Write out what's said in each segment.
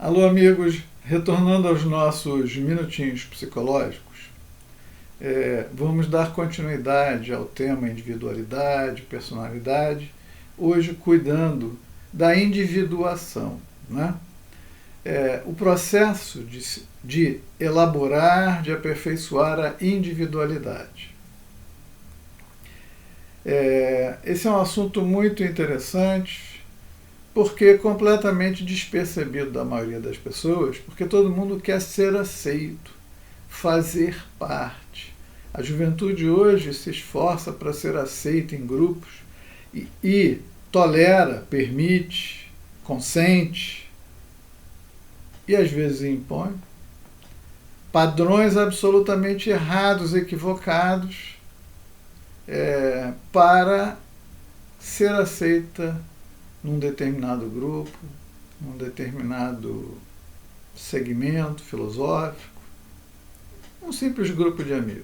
Alô, amigos, retornando aos nossos minutinhos psicológicos, vamos dar continuidade ao tema individualidade, personalidade, hoje cuidando da individuação, né? O processo de elaborar, de aperfeiçoar a individualidade. Esse é um assunto muito interessante, porque é completamente despercebido da maioria das pessoas, porque todo mundo quer ser aceito, fazer parte. A juventude hoje se esforça para ser aceita em grupos e tolera, permite, consente e às vezes impõe padrões absolutamente errados, equivocados, para ser aceita num determinado grupo, num determinado segmento filosófico, um simples grupo de amigos.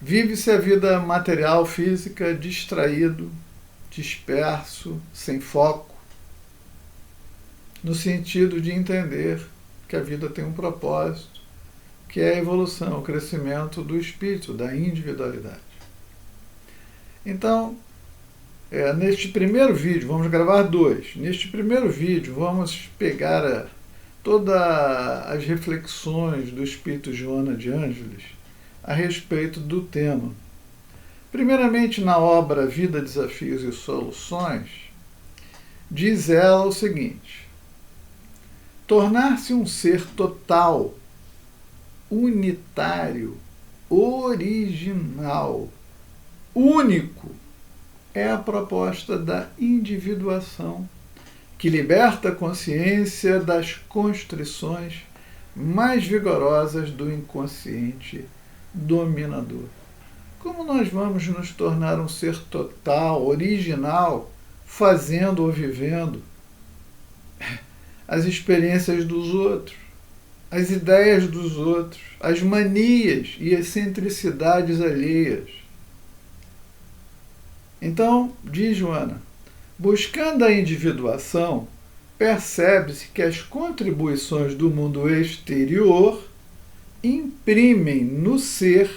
Vive-se a vida material, física, distraído, disperso, sem foco, no sentido de entender que a vida tem um propósito, que é a evolução, o crescimento do espírito, da individualidade. Então, neste primeiro vídeo, vamos gravar 2. Neste primeiro vídeo, vamos pegar todas as reflexões do espírito Joana de Ângelis a respeito do tema. Primeiramente, na obra Vida, Desafios e Soluções, diz ela o seguinte: tornar-se um ser total, unitário, original, único, é a proposta da individuação, que liberta a consciência das constrições mais vigorosas do inconsciente dominador. Como nós vamos nos tornar um ser total, original, fazendo ou vivendo as experiências dos outros, as ideias dos outros, as manias e excentricidades alheias? Então, diz Joana, buscando a individuação, percebe-se que as contribuições do mundo exterior imprimem no ser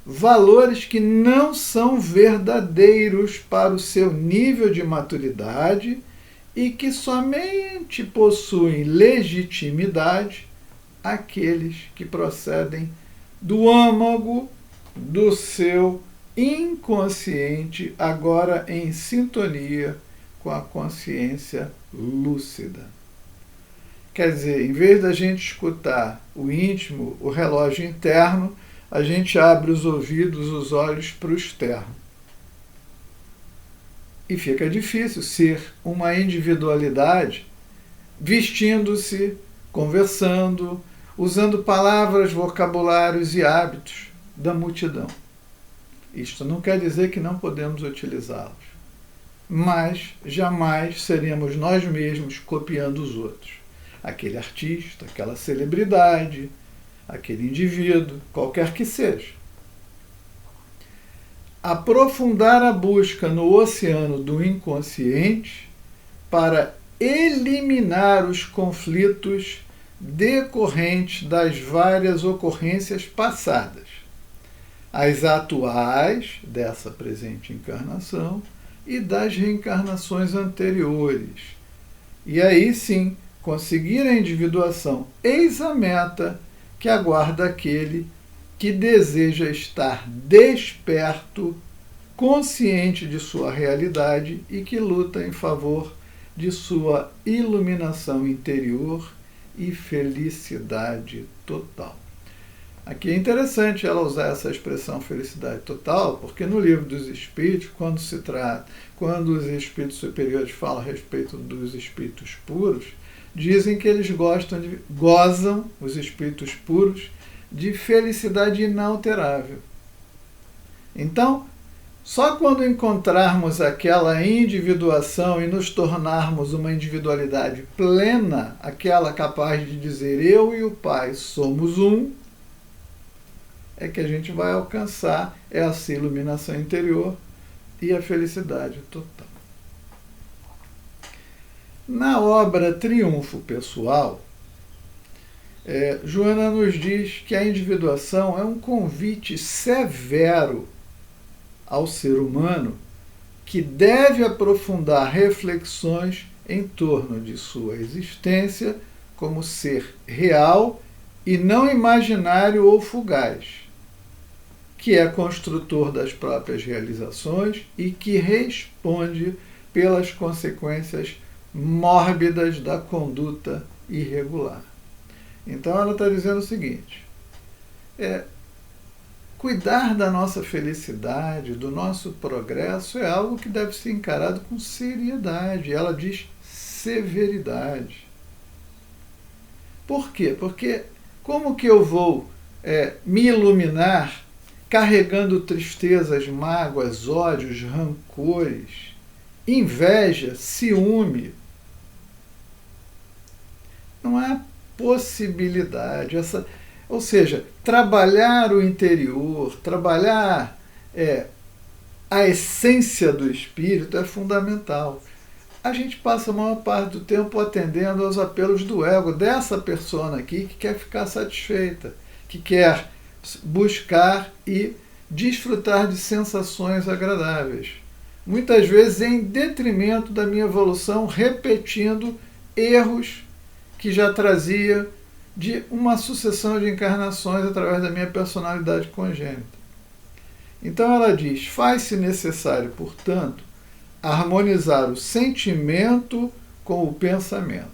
valores que não são verdadeiros para o seu nível de maturidade e que somente possuem legitimidade aqueles que procedem do âmago do seu inconsciente, agora em sintonia com a consciência lúcida. Quer dizer, em vez da gente escutar o íntimo, o relógio interno, a gente abre os ouvidos, os olhos para o externo. E fica difícil ser uma individualidade vestindo-se, conversando, usando palavras, vocabulários e hábitos da multidão. Isto não quer dizer que não podemos utilizá-los, mas jamais seremos nós mesmos copiando os outros. Aquele artista, aquela celebridade, aquele indivíduo, qualquer que seja. Aprofundar a busca no oceano do inconsciente para eliminar os conflitos decorrentes das várias ocorrências passadas, as atuais dessa presente encarnação e das reencarnações anteriores. E aí sim, conseguir a individuação, eis a meta que aguarda aquele que deseja estar desperto, consciente de sua realidade e que luta em favor de sua iluminação interior e felicidade total. Aqui é interessante ela usar essa expressão felicidade total, porque no Livro dos Espíritos, quando os espíritos superiores falam a respeito dos espíritos puros, dizem que eles gozam, os espíritos puros, de felicidade inalterável. Então, só quando encontrarmos aquela individuação e nos tornarmos uma individualidade plena, aquela capaz de dizer eu e o Pai somos um, é que a gente vai alcançar essa iluminação interior e a felicidade total. Na obra Triunfo Pessoal, Joana nos diz que a individuação é um convite severo ao ser humano que deve aprofundar reflexões em torno de sua existência como ser real e não imaginário ou fugaz, que é construtor das próprias realizações e que responde pelas consequências mórbidas da conduta irregular. Então ela está dizendo o seguinte: cuidar da nossa felicidade, do nosso progresso, é algo que deve ser encarado com seriedade. Ela diz severidade. Por quê? Porque como que eu vou me iluminar carregando tristezas, mágoas, ódios, rancores, inveja, ciúme? Não há possibilidade. Ou seja, trabalhar o interior, trabalhar a essência do espírito é fundamental. A gente passa a maior parte do tempo atendendo aos apelos do ego, dessa persona aqui que quer ficar satisfeita, que quer buscar e desfrutar de sensações agradáveis. Muitas vezes em detrimento da minha evolução, repetindo erros que já trazia de uma sucessão de encarnações através da minha personalidade congênita. Então ela diz: faz-se necessário, portanto, harmonizar o sentimento com o pensamento,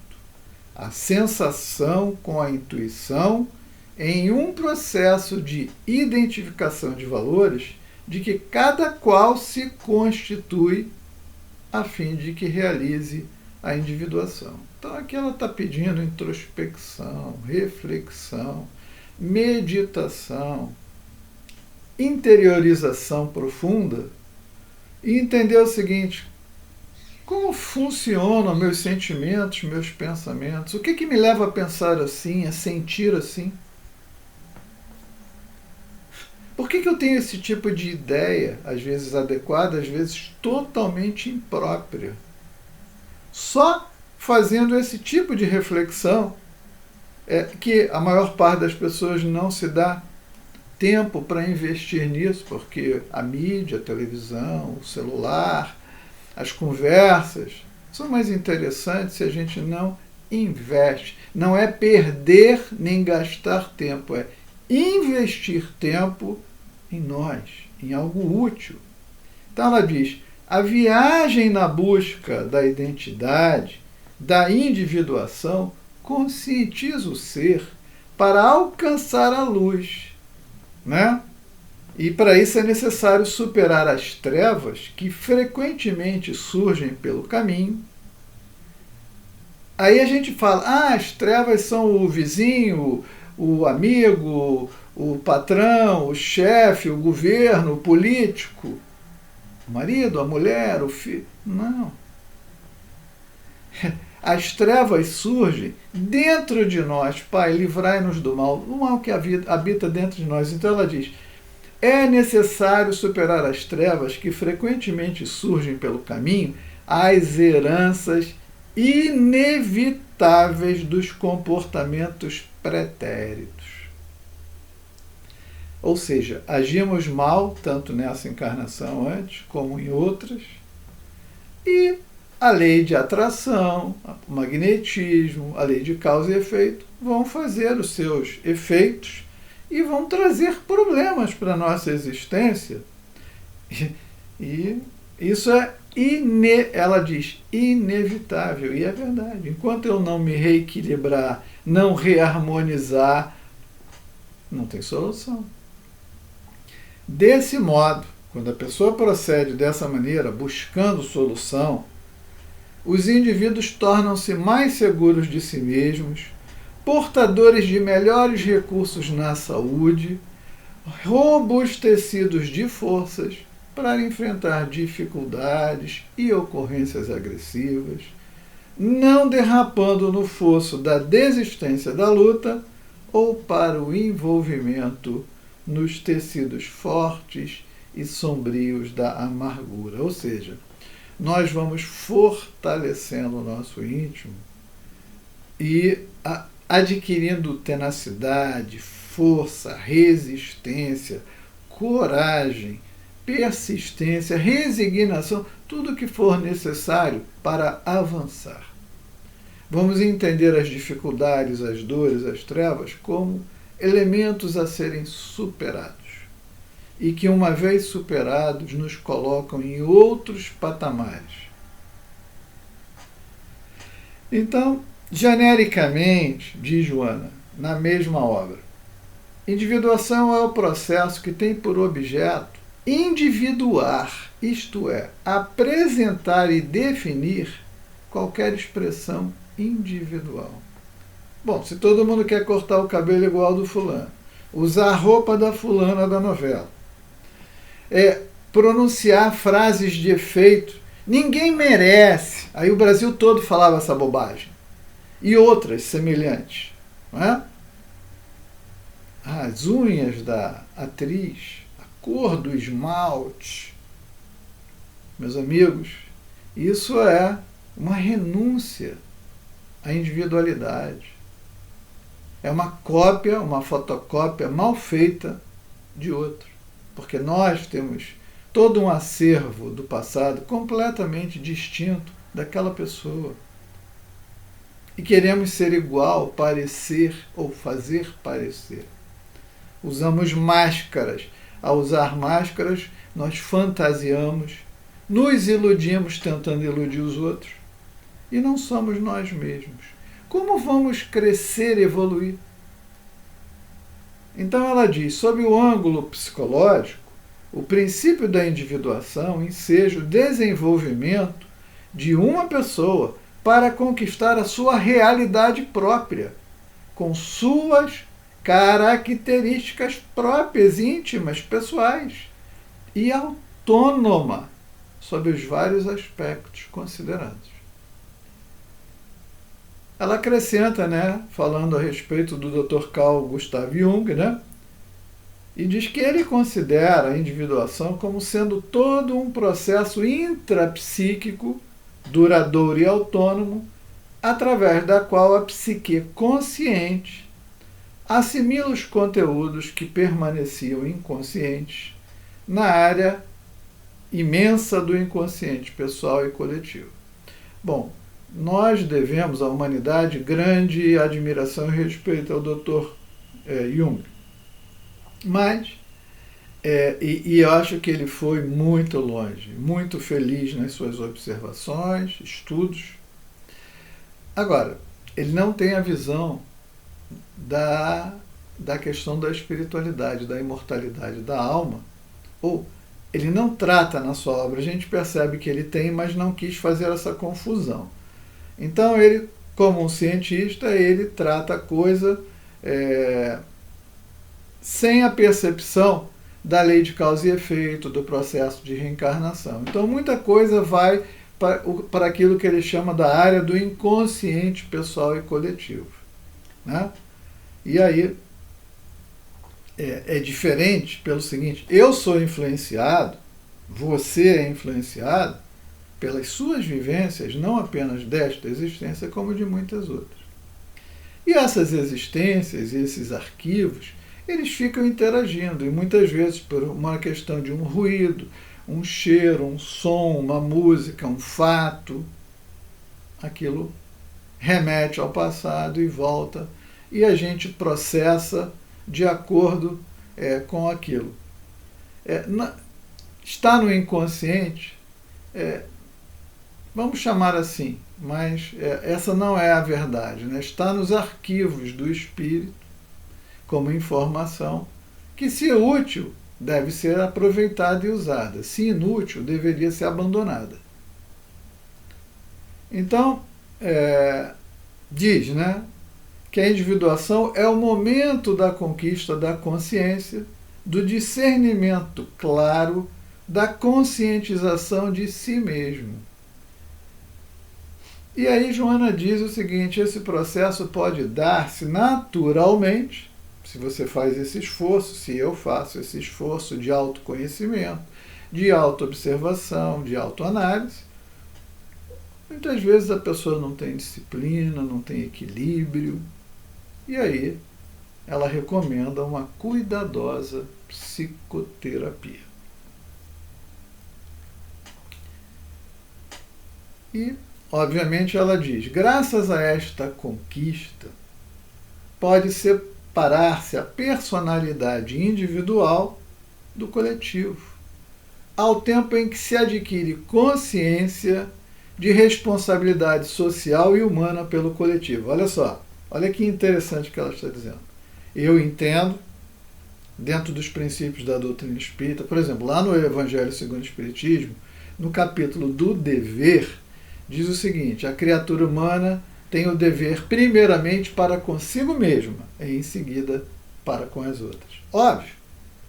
a sensação com a intuição, em um processo de identificação de valores de que cada qual se constitui a fim de que realize a individuação. Então aqui ela está pedindo introspecção, reflexão, meditação, interiorização profunda e entender o seguinte: como funcionam meus sentimentos, meus pensamentos? O que me leva a pensar assim, a sentir assim? Por que eu tenho esse tipo de ideia, às vezes adequada, às vezes totalmente imprópria? Só fazendo esse tipo de reflexão que a maior parte das pessoas não se dá tempo para investir nisso, porque a mídia, a televisão, o celular, as conversas são mais interessantes se a gente não investe. Não é perder nem gastar tempo, é investir tempo em nós, em algo útil. Então ela diz: a viagem na busca da identidade, da individuação, conscientiza o ser para alcançar a luz, né? E para isso é necessário superar as trevas que frequentemente surgem pelo caminho. Aí a gente fala: as trevas são o vizinho, o amigo, o patrão, o chefe, o governo, o político, o marido, a mulher, o filho. Não. As trevas surgem dentro de nós. Pai, livrai-nos do mal, o mal que habita dentro de nós. Então ela diz: é necessário superar as trevas que frequentemente surgem pelo caminho, as heranças inevitáveis dos comportamentos pretéritos. Ou seja, agimos mal, tanto nessa encarnação antes, como em outras, e a lei de atração, o magnetismo, a lei de causa e efeito vão fazer os seus efeitos e vão trazer problemas para a nossa existência. E isso ela diz, inevitável, e é verdade. Enquanto eu não me reequilibrar, não reharmonizar, não tem solução. Desse modo, quando a pessoa procede dessa maneira, buscando solução, os indivíduos tornam-se mais seguros de si mesmos, portadores de melhores recursos na saúde, robustecidos de forças para enfrentar dificuldades e ocorrências agressivas, não derrapando no fosso da desistência da luta ou para o envolvimento nos tecidos fortes e sombrios da amargura. Ou seja, nós vamos fortalecendo o nosso íntimo e adquirindo tenacidade, força, resistência, coragem, persistência, resignação, tudo o que for necessário para avançar. Vamos entender as dificuldades, as dores, as trevas como elementos a serem superados e que, uma vez superados, nos colocam em outros patamares. Então, genericamente, diz Joana, na mesma obra, individuação é o processo que tem por objeto individuar, isto é, apresentar e definir qualquer expressão individual. Bom, se todo mundo quer cortar o cabelo igual ao do fulano, usar a roupa da fulana da novela, pronunciar frases de efeito, ninguém merece. Aí o Brasil todo falava essa bobagem. E outras semelhantes. Não é? As unhas da atriz, a cor do esmalte. Meus amigos, isso é uma renúncia à individualidade. É uma cópia, uma fotocópia mal feita de outro. Porque nós temos todo um acervo do passado completamente distinto daquela pessoa. E queremos ser igual, parecer ou fazer parecer. Usamos máscaras. Ao usar máscaras, nós fantasiamos, nos iludimos tentando iludir os outros e não somos nós mesmos. Como vamos crescer e evoluir? Então ela diz, sob o ângulo psicológico, o princípio da individuação enseja o desenvolvimento de uma pessoa para conquistar a sua realidade própria, com suas características próprias, íntimas, pessoais, e autônoma, sob os vários aspectos considerados. Ela acrescenta, falando a respeito do Dr. Carl Gustav Jung, e diz que ele considera a individuação como sendo todo um processo intrapsíquico, duradouro e autônomo, através da qual a psique consciente assimila os conteúdos que permaneciam inconscientes na área imensa do inconsciente pessoal e coletivo. Bom, nós devemos à humanidade grande admiração e respeito ao Dr. Jung. Mas, eu acho que ele foi muito longe, muito feliz nas suas observações, estudos. Agora, ele não tem a visão da questão da espiritualidade, da imortalidade da alma, ou ele não trata na sua obra, a gente percebe que ele tem, mas não quis fazer essa confusão. Então, ele, como um cientista, ele trata a coisa sem a percepção da lei de causa e efeito, do processo de reencarnação. Então, muita coisa vai para aquilo que ele chama da área do inconsciente pessoal e coletivo. E aí, é diferente pelo seguinte, eu sou influenciado, você é influenciado pelas suas vivências, não apenas desta existência, como de muitas outras. E essas existências, esses arquivos, eles ficam interagindo, e muitas vezes por uma questão de um ruído, um cheiro, um som, uma música, um fato, aquilo remete ao passado e volta, e a gente processa de acordo com aquilo. Está no inconsciente, vamos chamar assim, mas essa não é a verdade, está nos arquivos do espírito, como informação, que, se útil, deve ser aproveitada e usada. Se inútil, deveria ser abandonada. Então, diz, que a individuação é o momento da conquista da consciência, do discernimento claro, da conscientização de si mesmo. E aí Joana diz o seguinte, esse processo pode dar-se naturalmente, se você faz esse esforço, se eu faço esse esforço de autoconhecimento, de autoobservação, de autoanálise, Muitas vezes a pessoa não tem disciplina, não tem equilíbrio, e aí ela recomenda uma cuidadosa psicoterapia. E, obviamente, ela diz, graças a esta conquista, pode separar-se a personalidade individual do coletivo, ao tempo em que se adquire consciência de responsabilidade social e humana pelo coletivo. Olha só, olha que interessante o que ela está dizendo. Eu entendo, dentro dos princípios da doutrina espírita, por exemplo, lá no Evangelho segundo o Espiritismo, no capítulo do dever, diz o seguinte, a criatura humana tem o dever primeiramente para consigo mesma e em seguida para com as outras. Óbvio,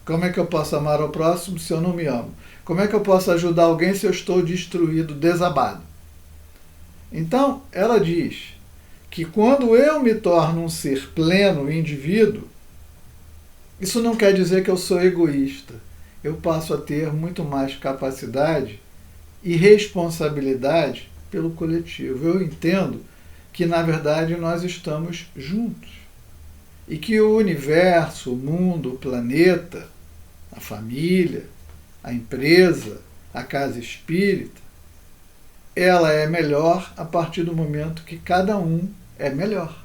como é que eu posso amar ao próximo se eu não me amo? Como é que eu posso ajudar alguém se eu estou destruído, desabado? Então, ela diz que quando eu me torno um ser pleno, indivíduo, isso não quer dizer que eu sou egoísta. Eu passo a ter muito mais capacidade e responsabilidade pelo coletivo. Eu entendo que, na verdade, nós estamos juntos. E que o universo, o mundo, o planeta, a família, a empresa, a casa espírita, ela é melhor a partir do momento que cada um é melhor.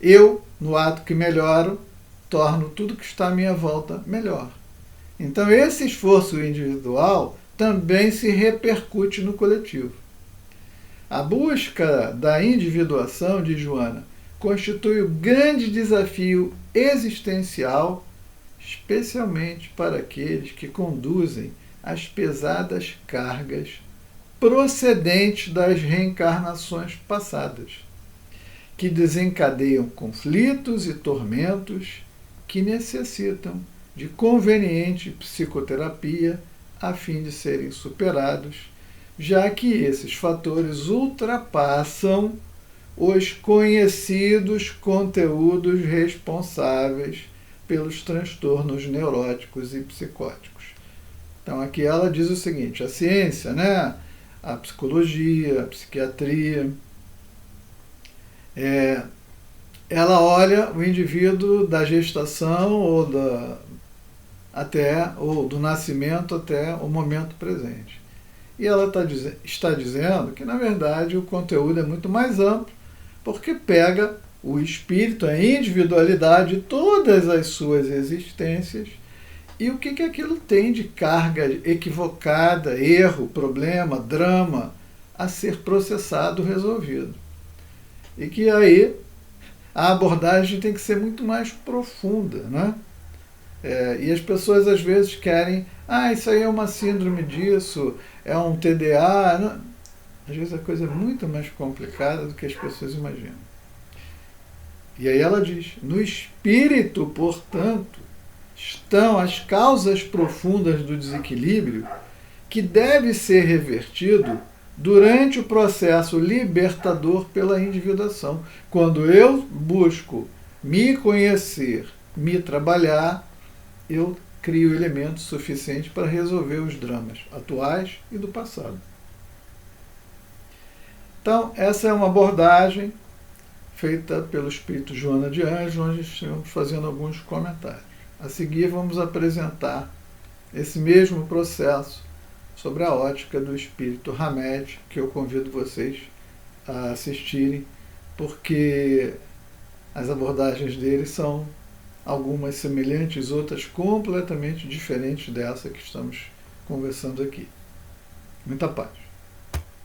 Eu, no ato que melhoro, torno tudo que está à minha volta melhor. Então, esse esforço individual também se repercute no coletivo. A busca da individuação, diz Joana, constitui o grande desafio existencial, especialmente para aqueles que conduzem as pesadas cargas procedentes das reencarnações passadas, que desencadeiam conflitos e tormentos que necessitam de conveniente psicoterapia a fim de serem superados, já que esses fatores ultrapassam os conhecidos conteúdos responsáveis pelos transtornos neuróticos e psicóticos. Então aqui ela diz o seguinte, a ciência, né, a psicologia, a psiquiatria, ela olha o indivíduo da gestação ou do nascimento até o momento presente. E ela está dizendo que, na verdade, o conteúdo é muito mais amplo, porque pega o espírito, a individualidade, todas as suas existências, e o que aquilo tem de carga equivocada, erro, problema, drama, a ser processado, resolvido. E que aí a abordagem tem que ser muito mais profunda, né? E as pessoas às vezes querem, isso aí é uma síndrome disso, é um TDA. Não. Às vezes a coisa é muito mais complicada do que as pessoas imaginam. E aí ela diz, no espírito, portanto, estão as causas profundas do desequilíbrio que deve ser revertido durante o processo libertador pela individuação. Quando eu busco me conhecer, me trabalhar, eu crio elementos suficientes para resolver os dramas atuais e do passado. Então, essa é uma abordagem feita pelo Espírito Joana de Anjos, onde estamos fazendo alguns comentários. A seguir, vamos apresentar esse mesmo processo sobre a ótica do Espírito Hamed, que eu convido vocês a assistirem, porque as abordagens dele são algumas semelhantes, outras completamente diferentes dessa que estamos conversando aqui. Muita paz.